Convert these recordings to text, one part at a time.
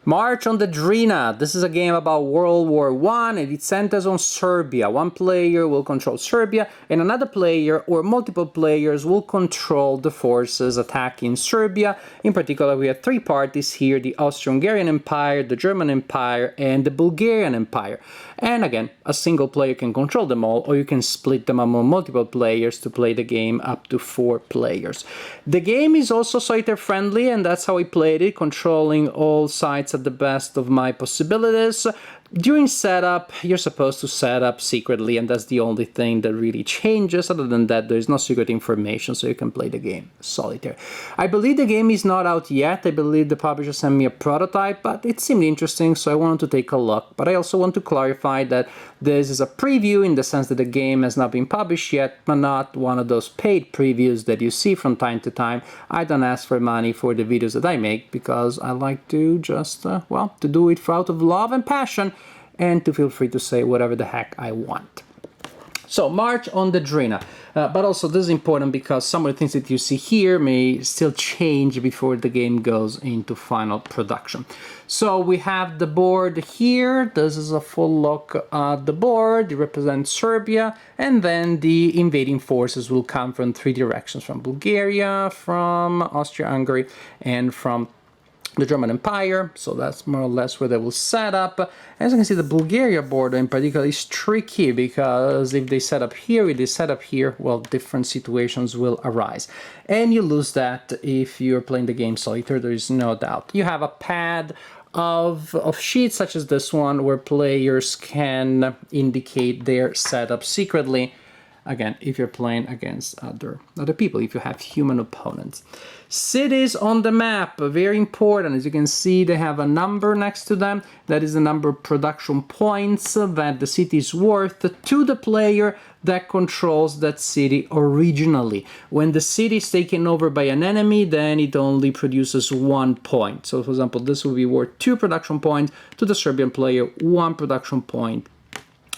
March on the Drina. This is a game about World War I and it centers on Serbia. One player will control Serbia and another player or multiple players will control the forces attacking Serbia. In particular, we have three parties here: the Austro-Hungarian Empire, the German Empire, and the Bulgarian Empire. And again, a single player can control them all, or you can split them among multiple players to play the game up to 4 players. The game is also solitaire friendly, and that's how I played it, controlling all sides at the best of my possibilities. During setup, you're supposed to set up secretly, and that's the only thing that really changes. Other than that, there is no secret information, so you can play the game solitaire. I believe the game is not out yet. I believe the publisher sent me a prototype, but it seemed interesting, so I wanted to take a look. But I also want to clarify that this is a preview in the sense that the game has not been published yet, but not one of those paid previews that you see from time to time. I don't ask for money for the videos that I make because I like to just, well, to do it out of love and passion, and to feel free to say whatever the heck I want. So, March on the Drina. But also, this is important because some of the things that you see here may still change before the game goes into final production. So, we have the board here. This is a full look at the board. It represents Serbia. And then the invading forces will come from 3 directions: from Bulgaria, from Austria-Hungary, and from the German Empire. So that's more or less where they will set up. As you can see, the Bulgaria border in particular is tricky because if they set up here, if they set up here, well, different situations will arise. And you lose that if you're playing the game solitaire, there is no doubt. You have a pad of sheets such as this one where players can indicate their setup secretly. Again, if you're playing against other people, if you have human opponents. Cities on the map, very important. As you can see, they have a number next to them. That is the number of production points that the city is worth to the player that controls that city originally. When the city is taken over by an enemy, then it only produces 1 point. So, for example, this will be worth 2 production points to the Serbian player, 1 production point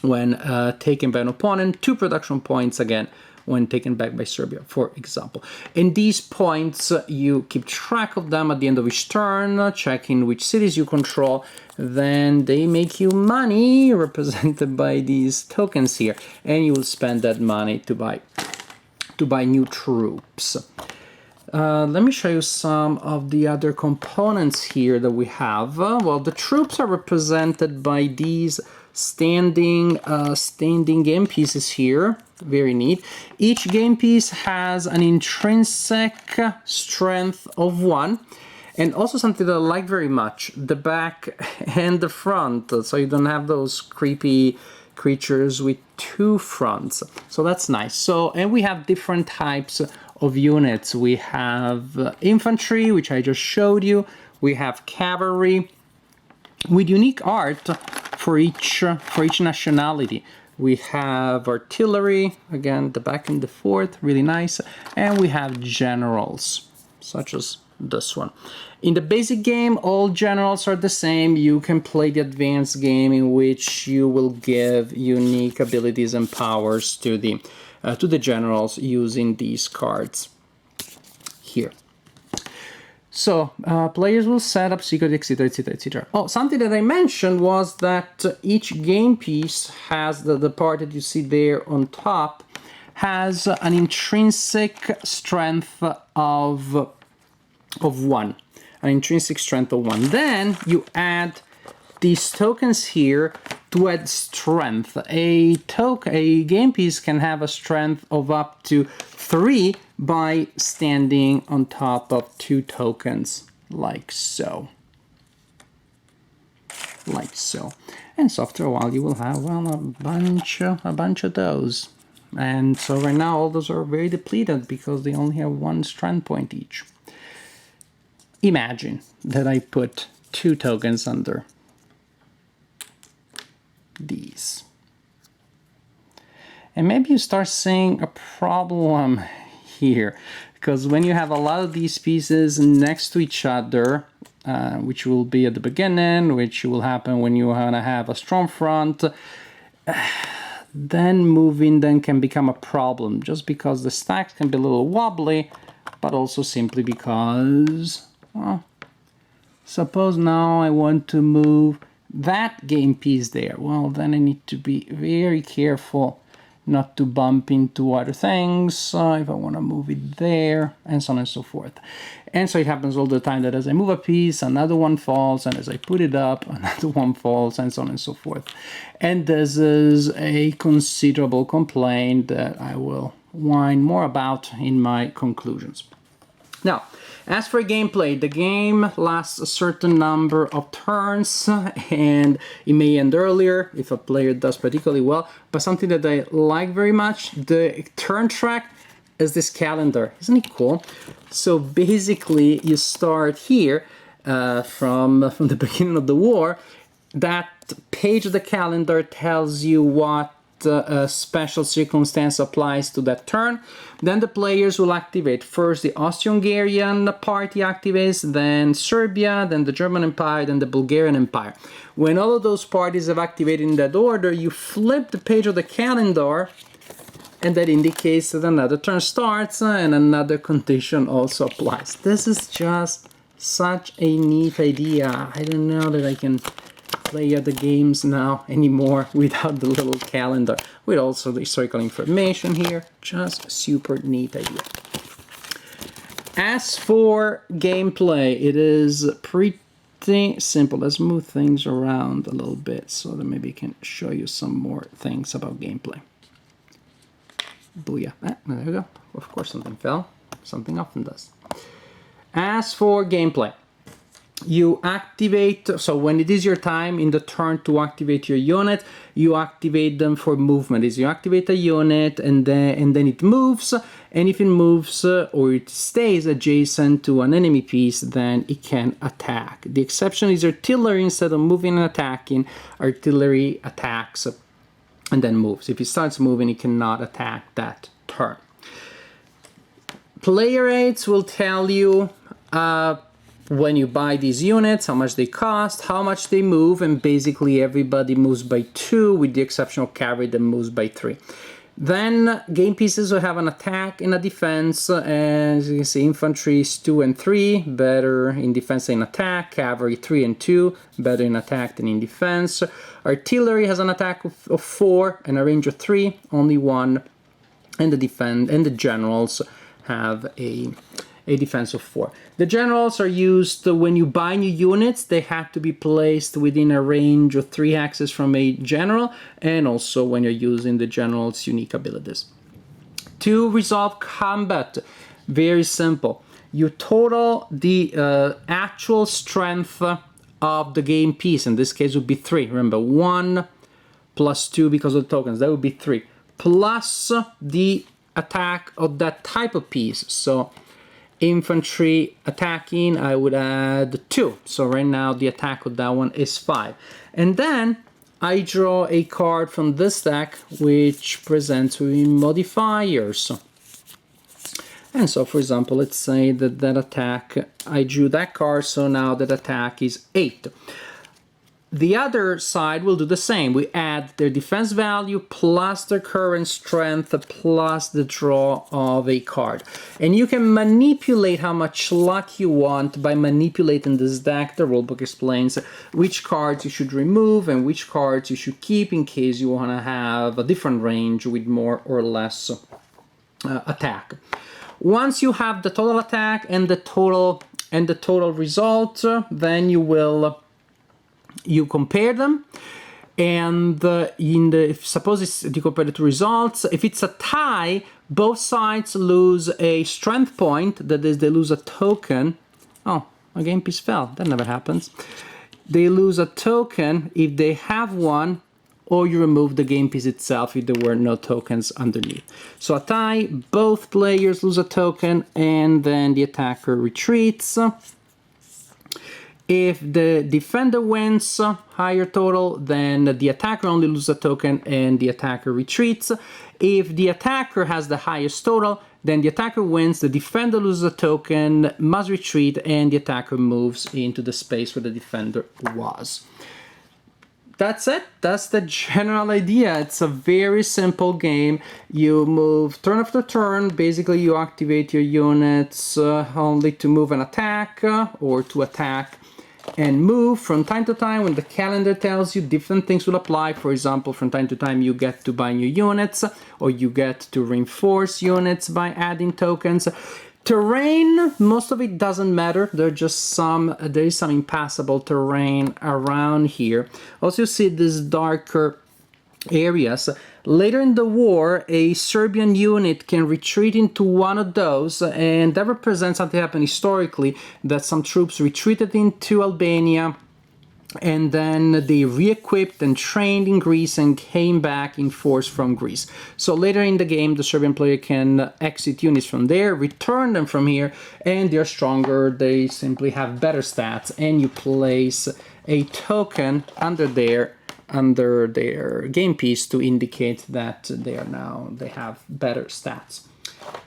when taken by an opponent, 2 production points again when taken back by Serbia, for example. And these points, you keep track of them at the end of each turn, checking which cities you control. Then they make you money, represented by these tokens here, and you will spend that money to buy new troops. Let me show you some of the other components here that we have. Well, the troops are represented by these standing game pieces here. Very neat. Each game piece has an intrinsic strength of 1. And also something that I like very much, the back and the front. So you don't have those creepy creatures with 2 fronts. So that's nice. So, and we have different types of units. We have infantry, which I just showed you. We have cavalry with unique art for each nationality. We have artillery, again, the back and the forth, really nice. And we have generals, such as this one. In the basic game, all generals are the same. You can play the advanced game in which you will give unique abilities and powers to the generals using these cards here. So, players will set up secret, etc., etc., etc. Oh, something that I mentioned was that each game piece has the part that you see there on top has an intrinsic strength of 1. An intrinsic strength of 1. Then you add these tokens here to add strength. A game piece can have a strength of up to 3 by standing on top of 2 tokens, like so. Like so. And so after a while you will have, well, a bunch of those. And so right now all those are very depleted because they only have 1 strength point each. Imagine that I put 2 tokens under these. And maybe you start seeing a problem here, because when you have a lot of these pieces next to each other, which will be at the beginning, which will happen when you want to have a strong front, then moving then can become a problem, just because the stacks can be a little wobbly, but also simply because, well, Suppose now I want to move that game piece there. Well, then I need to be very careful not to bump into other things if I want to move it there, and so on and so forth. And so it happens all the time that as I move a piece, another one falls, and as I put it up, another one falls, and so on and so forth. And this is a considerable complaint that I will whine more about in my conclusions. Now, as for gameplay, the game lasts a certain number of turns, and it may end earlier if a player does particularly well, but something that I like very much, the turn track is this calendar. Isn't it cool? So basically, you start here from the beginning of the war. That page of the calendar tells you what special circumstance applies to that turn. Then the players will activate first the Austro-Hungarian party activates, then Serbia, then the German Empire, then the Bulgarian Empire. When all of those parties have activated in that order, you flip the page of the calendar, and that indicates that another turn starts and another condition also applies. This is just such a neat idea. I don't know that I can play other games now anymore without the little calendar, with also the historical information here. Just super neat idea. As for gameplay, it is pretty simple. Let's move things around a little bit so that maybe I can show you some more things about gameplay. Booyah. There we go. Of course something fell. Something often does. As for gameplay, you activate, so when it is your time in the turn to activate your unit, you activate them for movement. Is you activate a unit and then it moves, and if it moves or it stays adjacent to an enemy piece, then it can attack. The exception is artillery. Instead of moving and attacking, artillery attacks and then moves. If it starts moving, it cannot attack that turn. Player rates will tell you when you buy these units, how much they cost, how much they move, and basically everybody moves by 2 with the exception of cavalry that moves by 3. Then game pieces will have an attack and a defense. As you can see, infantry is 2 and 3, better in defense than in attack. Cavalry 3 and 2, better in attack than in defense. Artillery has an attack of 4 and a range of 3, only 1, and the generals have a defense of 4. The generals are used when you buy new units. They have to be placed within a range of 3 axes from a general, and also when you're using the general's unique abilities. To resolve combat, very simple. You total the actual strength of the game piece. In this case, would be 3. Remember, 1 plus 2 because of the tokens. That would be 3. Plus the attack of that type of piece. So infantry attacking, I would add 2. So right now the attack of that one is 5. And then I draw a card from this deck which presents me modifiers. And so, for example, let's say that that attack, I drew that card, so now that attack is 8. The other side will do the same. We add their defense value plus their current strength plus the draw of a card. And you can manipulate how much luck you want by manipulating this deck. The rulebook explains which cards you should remove and which cards you should keep in case you want to have a different range with more or less attack. Once you have the total attack and the total result, then you compare them, and suppose you compare the two results. If it's a tie, both sides lose a strength point. That is, they lose a token. Oh, a game piece fell. That never happens. They lose a token if they have one, or you remove the game piece itself if there were no tokens underneath. So a tie, both players lose a token, and then the attacker retreats. If the defender wins higher total, then the attacker only loses a token and the attacker retreats. If the attacker has the highest total, then the attacker wins, the defender loses a token, must retreat, and the attacker moves into the space where the defender was. That's it. That's the general idea. It's a very simple game. You move turn after turn. Basically, you activate your units only to move and attack or to attack and move from time to time when the calendar tells you different things will apply. For example, from time to time you get to buy new units, or you get to reinforce units by adding tokens. Terrain, most of it doesn't matter. There is some impassable terrain around here. Also, you see these darker areas. Later in the war, a Serbian unit can retreat into one of those, and that represents something happened historically, that some troops retreated into Albania, and then they re-equipped and trained in Greece and came back in force from Greece. So later in the game, the Serbian player can exit units from there, return them from here, and they're stronger, they simply have better stats, and you place a token under their game piece to indicate that they have better stats.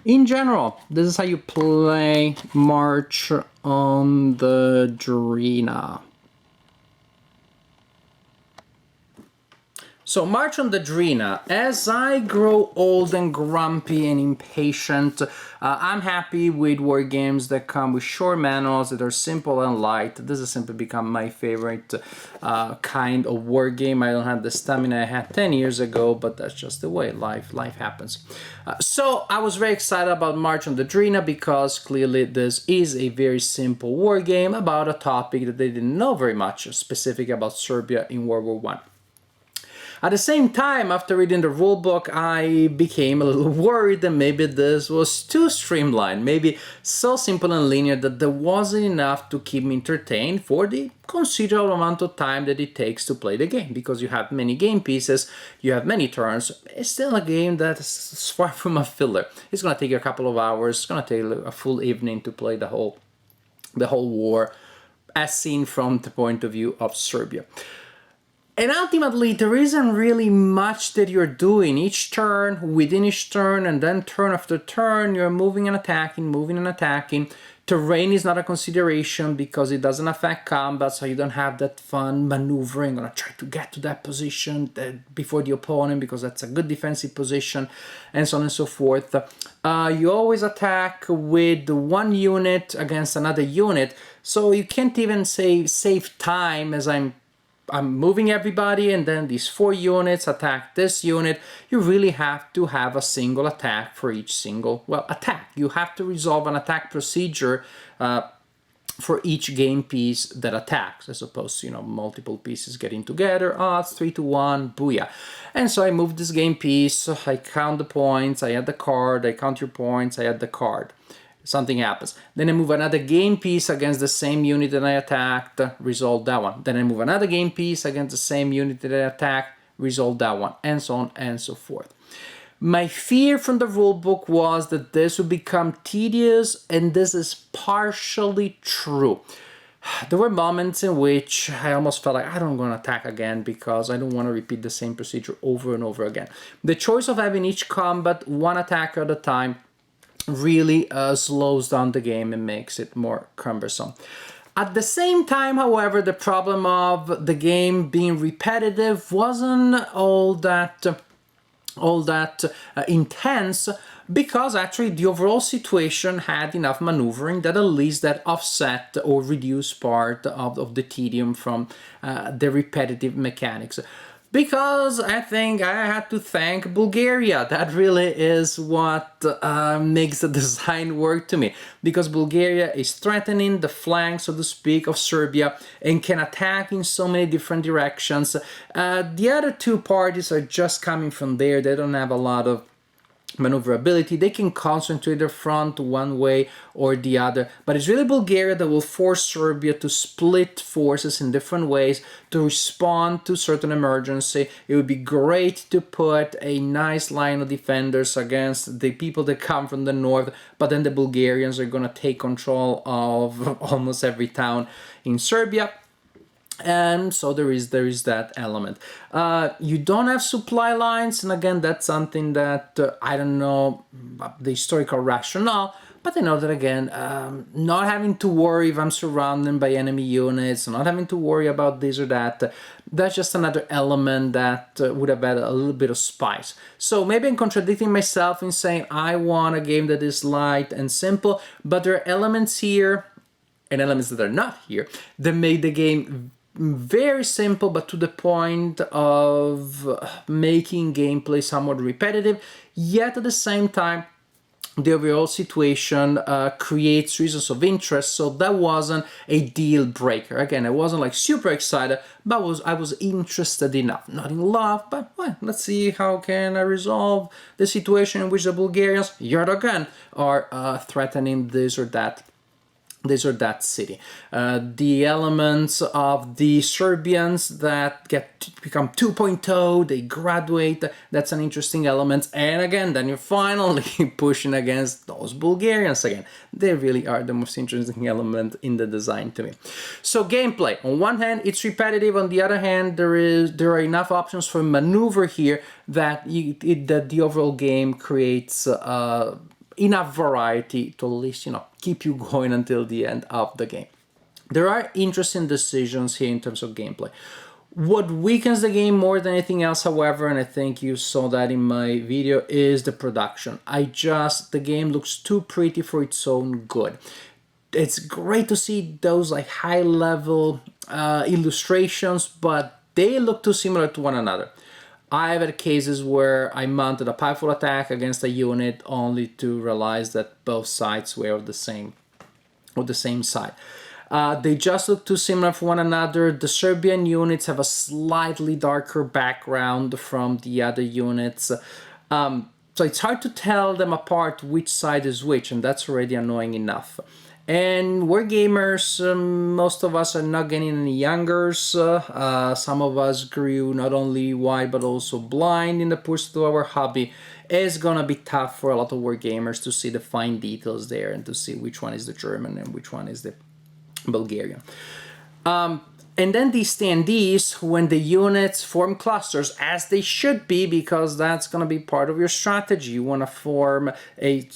In general, this is how you play March on the Drina. So March on the Drina. As I grow old and grumpy and impatient, I'm happy with war games that come with short manuals that are simple and light. This has simply become my favorite kind of war game. I don't have the stamina I had 10 years ago, but that's just the way life happens. So I was very excited about March on the Drina because clearly this is a very simple war game about a topic that they didn't know very much specific about Serbia in World War I. At the same time, after reading the rulebook, I became a little worried that maybe this was too streamlined, maybe so simple and linear that there wasn't enough to keep me entertained for the considerable amount of time that it takes to play the game, because you have many game pieces, you have many turns. It's still a game that's far from a filler. It's going to take you a couple of hours, it's going to take a full evening to play the whole war, as seen from the point of view of Serbia. And ultimately, there isn't really much that you're doing. Each turn, within each turn, and then turn after turn, you're moving and attacking, moving and attacking. Terrain is not a consideration because it doesn't affect combat, so you don't have that fun maneuvering, gonna try to get to that position before the opponent because that's a good defensive position, and so on and so forth. You always attack with one unit against another unit, so you can't even say save time as I'm moving everybody and then these 4 units attack this unit. You really have to have a single attack for each single, attack. You have to resolve an attack procedure for each game piece that attacks, as opposed to, multiple pieces getting together. Oh, it's 3-1, booyah. And so I move this game piece, I count the points, I add the card, I count your points, I add the card. Something happens. Then I move another game piece against the same unit that I attacked, resolve that one. Then I move another game piece against the same unit that I attacked, resolve that one, and so on and so forth. My fear from the rulebook was that this would become tedious, and this is partially true. There were moments in which I almost felt like I don't want to attack again because I don't want to repeat the same procedure over and over again. The choice of having each combat one attacker at a time really slows down the game and makes it more cumbersome. At the same time, however, the problem of the game being repetitive wasn't all that intense, because actually the overall situation had enough maneuvering that at least that offset or reduced part of the tedium from the repetitive mechanics. Because I think I had to thank Bulgaria. That really is what makes the design work to me. Because Bulgaria is threatening the flanks, so to speak, of Serbia and can attack in so many different directions. The other two parties are just coming from there. They don't have a lot of maneuverability. They can concentrate their front one way or the other, but it's really Bulgaria that will force Serbia to split forces in different ways to respond to certain emergency. It would be great to put a nice line of defenders against the people that come from the north, but then the Bulgarians are going to take control of almost every town in Serbia. And so there is that element. You don't have supply lines, and again, that's something that I don't know the historical rationale, but I know that again, not having to worry if I'm surrounded by enemy units, not having to worry about this or that, that's just another element that would have added a little bit of spice. So maybe I'm contradicting myself in saying I want a game that is light and simple, but there are elements here and elements that are not here, that make the game very simple, but to the point of making gameplay somewhat repetitive, yet at the same time the overall situation creates reasons of interest, so that wasn't a deal breaker. Again, I wasn't like super excited, but I was interested enough. Not in love, but well, let's see how can I resolve the situation in which the Bulgarians, yet again, are threatening this or that city. The elements of the Serbians that become 2.0, they graduate, that's an interesting element. And again, then you're finally pushing against those Bulgarians again. They really are the most interesting element in the design to me. So gameplay, on one hand, it's repetitive. On the other hand, there are enough options for maneuver here that that the overall game creates enough variety to at least, keep you going until the end of the game. There are interesting decisions here in terms of gameplay. What weakens the game more than anything else, however, and I think you saw that in my video, is the production. The game looks too pretty for its own good. It's great to see those like high-level illustrations, but they look too similar to one another. I've had cases where I mounted a powerful attack against a unit only to realize that both sides were of the same side. They just look too similar for one another. The Serbian units have a slightly darker background from the other units. So it's hard to tell them apart which side is which, and that's already annoying enough. And we're gamers, most of us are not getting any younger. Some of us grew not only white but also blind in the pursuit of our hobby. It's gonna be tough for a lot of war gamers to see the fine details there and to see which one is the German and which one is the Bulgarian. And then these standees, when the units form clusters, as they should be, because that's going to be part of your strategy. You want to form a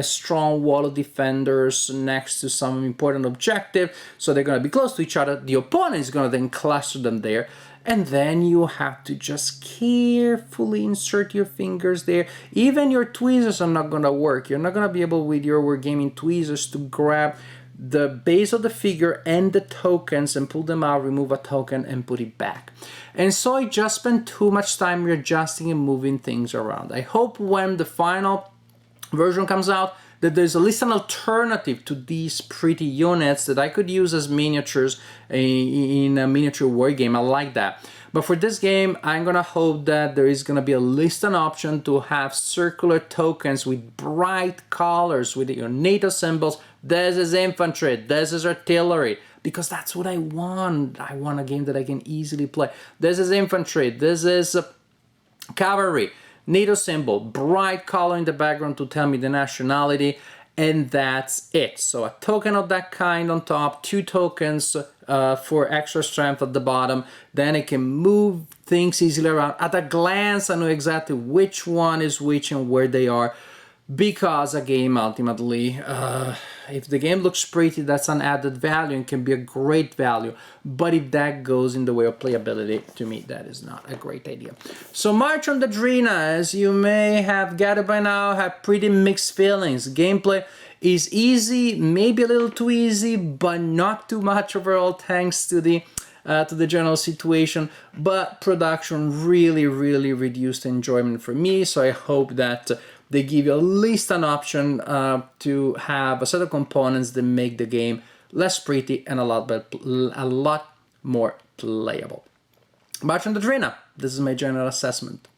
strong wall of defenders next to some important objective, so they're going to be close to each other. The opponent is going to then cluster them there, and then you have to just carefully insert your fingers there. Even your tweezers are not going to work. You're not going to be able with your wargaming tweezers to grab the base of the figure and the tokens and pull them out, remove a token and put it back. And so I just spent too much time readjusting and moving things around. I hope when the final version comes out that there's at least an alternative to these pretty units that I could use as miniatures in a miniature war game. I like that. But for this game, I'm gonna hope that there is gonna be at least an option to have circular tokens with bright colors, with your NATO symbols. This is infantry, this is artillery, because that's what I want. I want a game that I can easily play. This is infantry, this is cavalry, NATO symbol, bright color in the background to tell me the nationality, and that's it. So a token of that kind on top, 2 tokens for extra strength at the bottom. Then I can move things easily around. At a glance, I know exactly which one is which and where they are, because a game ultimately, if the game looks pretty, that's an added value and can be a great value. But if that goes in the way of playability, to me, that is not a great idea. So March on the Drina, as you may have gathered by now, have pretty mixed feelings. Gameplay is easy, maybe a little too easy, but not too much overall, thanks to the general situation. But production really reduced enjoyment for me. So I hope that they give you at least an option to have a set of components that make the game less pretty and a lot more playable. March on the Drina. This is my general assessment.